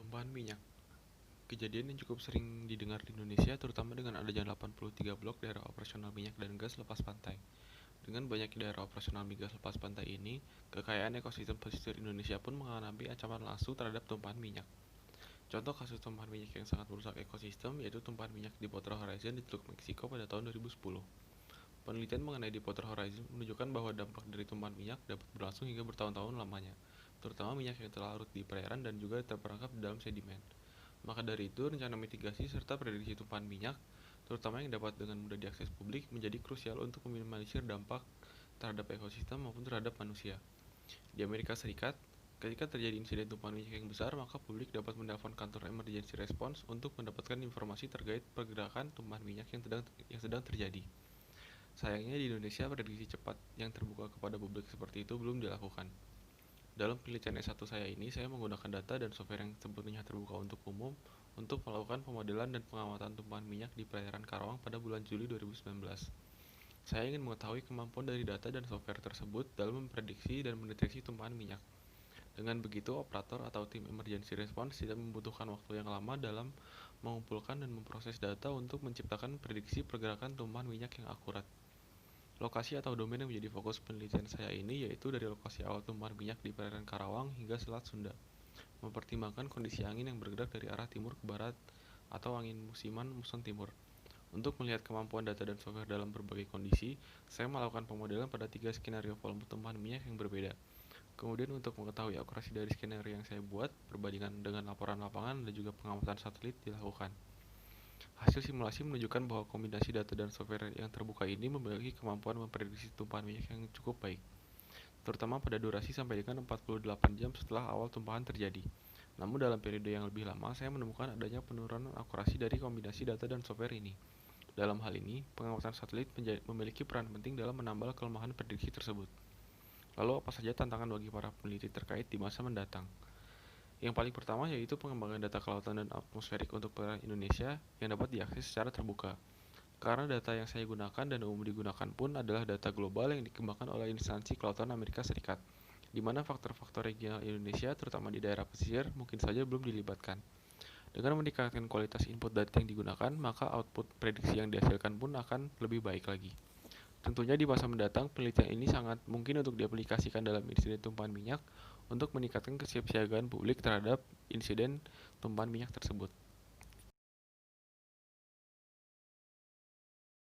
Tumpahan minyak. Kejadian yang cukup sering didengar di Indonesia, terutama dengan adanya 83 blok daerah operasional minyak dan gas lepas pantai. Dengan banyak daerah operasional migas lepas pantai ini, kekayaan ekosistem pesisir Indonesia pun mengalami ancaman langsung terhadap tumpahan minyak. Contoh kasus tumpahan minyak yang sangat merusak ekosistem yaitu tumpahan minyak di Deepwater Horizon di Teluk Meksiko pada tahun 2010. Penelitian mengenai Deepwater Horizon menunjukkan bahwa dampak dari tumpahan minyak dapat berlangsung hingga bertahun-tahun lamanya, terutama minyak yang telah larut di perairan dan juga terperangkap di dalam sedimen. Maka dari itu, rencana mitigasi serta prediksi tumpahan minyak, terutama yang dapat dengan mudah diakses publik, menjadi krusial untuk meminimalisir dampak terhadap ekosistem maupun terhadap manusia. Di Amerika Serikat, ketika terjadi insiden tumpahan minyak yang besar, maka publik dapat menelpon kantor emergency response untuk mendapatkan informasi terkait pergerakan tumpahan minyak yang sedang terjadi. Sayangnya di Indonesia, prediksi cepat yang terbuka kepada publik seperti itu belum dilakukan. Dalam penelitian S1 saya ini, saya menggunakan data dan software yang sepenuhnya terbuka untuk umum untuk melakukan pemodelan dan pengamatan tumpahan minyak di perairan Karawang pada bulan Juli 2019. Saya ingin mengetahui kemampuan dari data dan software tersebut dalam memprediksi dan mendeteksi tumpahan minyak. Dengan begitu, operator atau tim emergency response tidak membutuhkan waktu yang lama dalam mengumpulkan dan memproses data untuk menciptakan prediksi pergerakan tumpahan minyak yang akurat. Lokasi atau domain yang menjadi fokus penelitian saya ini yaitu dari lokasi awal tumpahan minyak di perairan Karawang hingga Selat Sunda, mempertimbangkan kondisi angin yang bergerak dari arah timur ke barat atau angin musiman muson timur. Untuk melihat kemampuan data dan software dalam berbagai kondisi, saya melakukan pemodelan pada 3 skenario volume tumpahan minyak yang berbeda. Kemudian untuk mengetahui akurasi dari skenario yang saya buat, perbandingan dengan laporan lapangan dan juga pengamatan satelit dilakukan. Hasil simulasi menunjukkan bahwa kombinasi data dan software yang terbuka ini memiliki kemampuan memprediksi tumpahan minyak yang cukup baik, terutama pada durasi sampai dengan 48 jam setelah awal tumpahan terjadi. Namun dalam periode yang lebih lama, saya menemukan adanya penurunan akurasi dari kombinasi data dan software ini. Dalam hal ini, pengamatan satelit memiliki peran penting dalam menambal kelemahan prediksi tersebut. Lalu apa saja tantangan bagi para peneliti terkait di masa mendatang? Yang paling pertama yaitu pengembangan data kelautan dan atmosferik untuk perairan Indonesia yang dapat diakses secara terbuka. Karena data yang saya gunakan dan umum digunakan pun adalah data global yang dikembangkan oleh instansi kelautan Amerika Serikat, di mana faktor-faktor regional Indonesia, terutama di daerah pesisir, mungkin saja belum dilibatkan. Dengan meningkatkan kualitas input data yang digunakan, maka output prediksi yang dihasilkan pun akan lebih baik lagi. Tentunya di masa mendatang, penelitian ini sangat mungkin untuk diaplikasikan dalam insiden tumpahan minyak untuk meningkatkan kesiapsiagaan publik terhadap insiden tumpahan minyak tersebut.